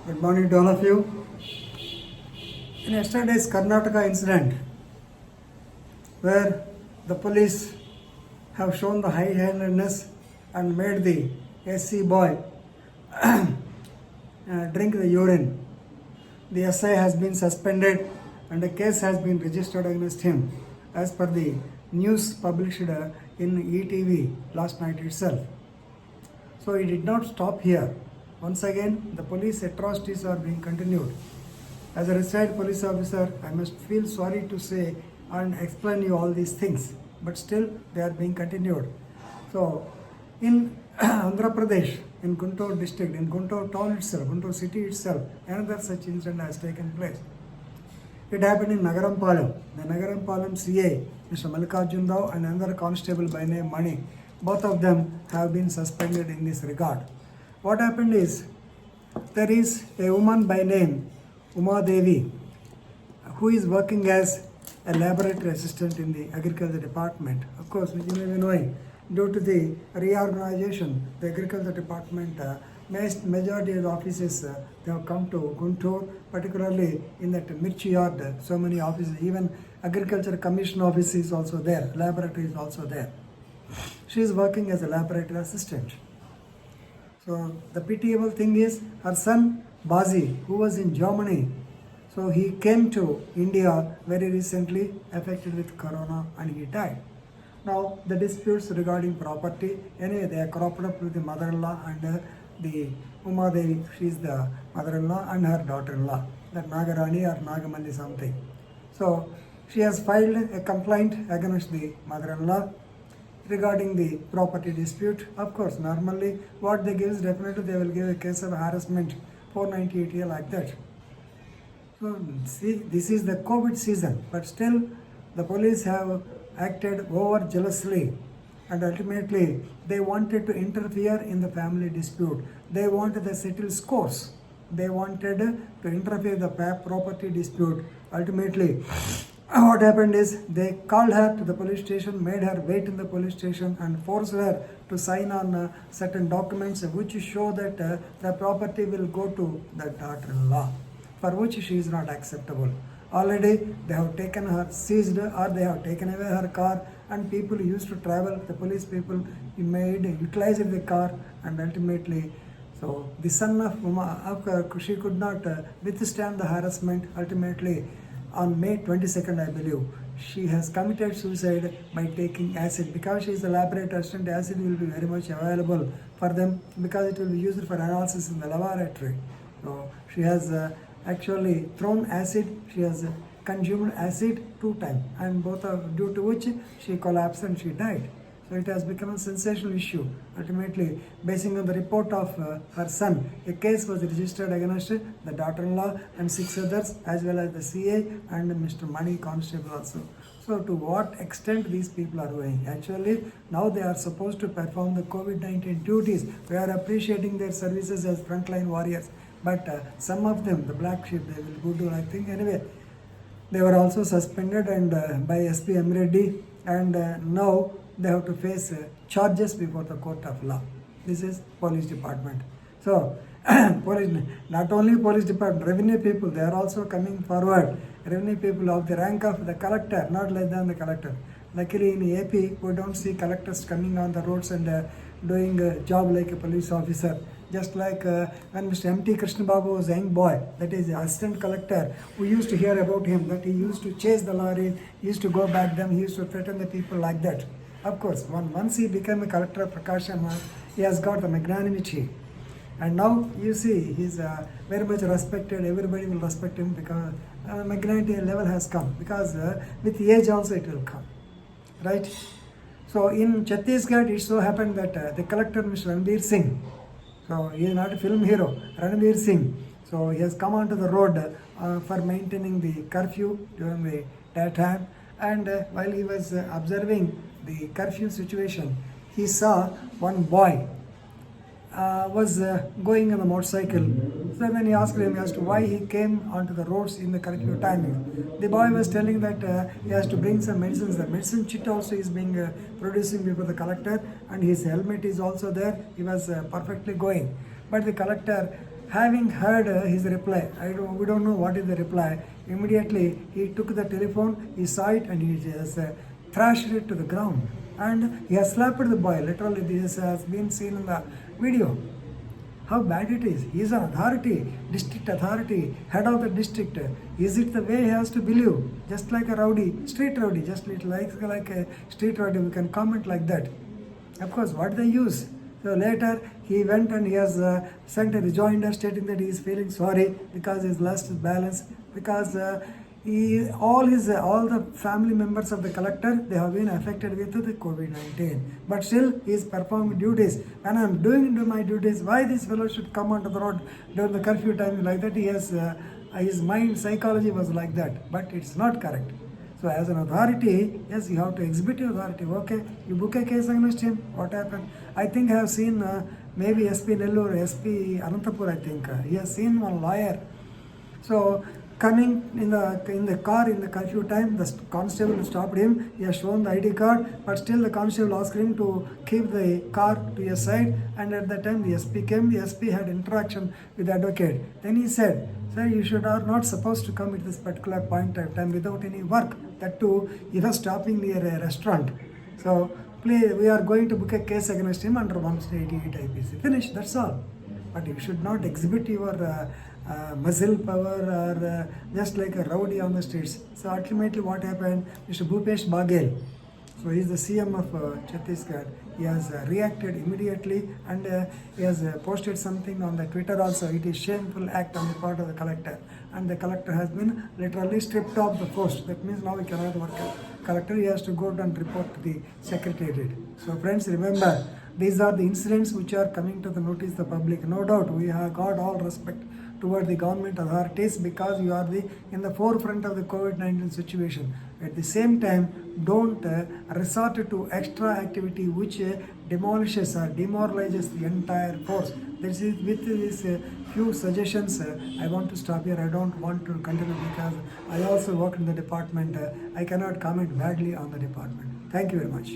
Good morning to all of you. In yesterday's Karnataka incident, where the police have shown the high-handedness and made the SC boy drink the urine, the SI has been suspended and a case has been registered against him as per the news published in ETV last night itself. So it did not stop here. Once again, the police atrocities are being continued. As a retired police officer, I must feel sorry to say and explain you all these things, but still they are being continued. So, in Andhra Pradesh, in Guntur district, in Guntur town itself, Guntur city itself, another such incident has taken place. It happened in Nagarampalam. The Nagarampalam CA, Mr. Mallikarjun Rao, and another constable by name Mani, both of them have been suspended in this regard. What happened is, there is a woman by name Uma Devi, who is working as a laboratory assistant in the agriculture department. Of course, you may be knowing, due to the reorganization, the agriculture department, majority of the offices, they have come to Guntur, particularly in that Mirchi yard, so many offices, even agriculture commission office is also there, laboratory is also there. She is working as a laboratory assistant. So the pitiable thing is, her son Bazi, who was in Germany, so he came to India very recently, affected with corona, and he died. Now the disputes regarding property, anyway, they are cropped up with the mother-in-law and the Uma Devi, she is the mother-in-law, and her daughter-in-law, that Nagarani or Nagamani something. So she has filed a complaint against the mother-in-law regarding the property dispute. Of course, normally what they give is definitely they will give a case of harassment, 498A like that. So see, this is the COVID season, but still the police have acted over jealously, and ultimately they wanted to interfere in the family dispute. They wanted to settle scores. They wanted to interfere in the property dispute. Ultimately, what happened is they called her to the police station, made her wait in the police station, and forced her to sign on certain documents which show that the property will go to the daughter-in-law, for which she is not acceptable. Already they have taken her, seized, or they have taken away her car, and people used to travel, the police people utilized the car, and ultimately, so the son of Uma, she could not withstand the harassment. Ultimately, on May 22nd, I believe, she has committed suicide by taking acid. Because she is a laboratory assistant, acid will be very much available for them because it will be used for analysis in the laboratory. So she has actually thrown acid, she has consumed acid 2 times, and both are due to which she collapsed and she died. So it has become a sensational issue. Ultimately, basing on the report of her son, a case was registered against the daughter-in-law and 6 others, as well as the CA and Mr. Mani Constable also. So to what extent these people are going? Actually, now they are supposed to perform the COVID-19 duties. We are appreciating their services as frontline warriors. But some of them, the black sheep, they will go to, I think, anyway. They were also suspended and by SP M. Reddy, and now they have to face charges before the court of law. This is police department. So, police, not only police department, revenue people, they are also coming forward. Revenue people of the rank of the collector, not less than the collector. Luckily in AP, we don't see collectors coming on the roads and doing a job like a police officer. Just like when Mr. M.T. Krishna Babu was a young boy, that is the assistant collector, we used to hear about him, that he used to chase the lorries, he used to go back them, he used to threaten the people like that. Of course, once he became a collector of Prakash Sharma, he has got the magnanimity. And now you see, he is very much respected, everybody will respect him because magnanimity level has come. Because with age also it will come, right? So in Chhattisgarh, it so happened that the collector, Mr. Ranbir Singh, so he is not a film hero, Ranbir Singh. So he has come onto the road for maintaining the curfew during the daytime. And while he was observing the curfew situation, he saw one boy was going on a motorcycle. So when he asked him as to why he came onto the roads in the curfew timing, the boy was telling that he has to bring some medicines. The medicine chit also is being producing before the collector, and his helmet is also there. He was perfectly going. But the collector Having heard his reply, we don't know what is the reply. Immediately he took the telephone, he saw it, and he just thrashed it to the ground. And he has slapped the boy. Literally, this has been seen in the video. How bad it is. He is an authority, district authority, head of the district. Is it the way he has to believe? Just like a rowdy, street rowdy, just like a street rowdy, we can comment like that. Of course, what they use. So later he went and he has sent a rejoinder stating that he is feeling sorry because he has lost his balance, because all the family members of the collector, they have been affected with the COVID-19. But still he is performing duties. When I am doing my duties, why this fellow should come onto the road during the curfew time like that? He has his mind psychology was like that, but it's not correct. So as an authority, yes, you have to exhibit your authority. Okay, you book a case against him. What happened? I think I have seen maybe SP Nellore, SP Anantapur. I think he has seen one lawyer. So coming in the car in the curfew time, the constable stopped him. He has shown the ID card, but still the constable asked him to keep the car to his side. And at that time, the SP came. The SP had interaction with the advocate. Then he said, "Sir, you are not supposed to come at this particular point of time without any work. That too, you are stopping near a restaurant. So, please, we are going to book a case against him under 188 IPC. Finish, that's all. But you should not exhibit your muscle power or just like a rowdy on the streets." So ultimately what happened, Mr. Bhupesh Baghel, so he is the CM of Chhattisgarh, he has reacted immediately, and he has posted something on the Twitter also. It is shameful act on the part of the collector, and the collector has been literally stripped off the post. That means now he cannot work as collector, he has to go and report to the secretariat. So friends, remember, these are the incidents which are coming to the notice of the public. No doubt we have got all respect toward the government authorities because you are in the forefront of the COVID-19 situation. At the same time, don't resort to extra activity which demolishes or demoralizes the entire force. This is with these few suggestions. I want to stop here. I don't want to continue because I also work in the department. I cannot comment badly on the department. Thank you very much.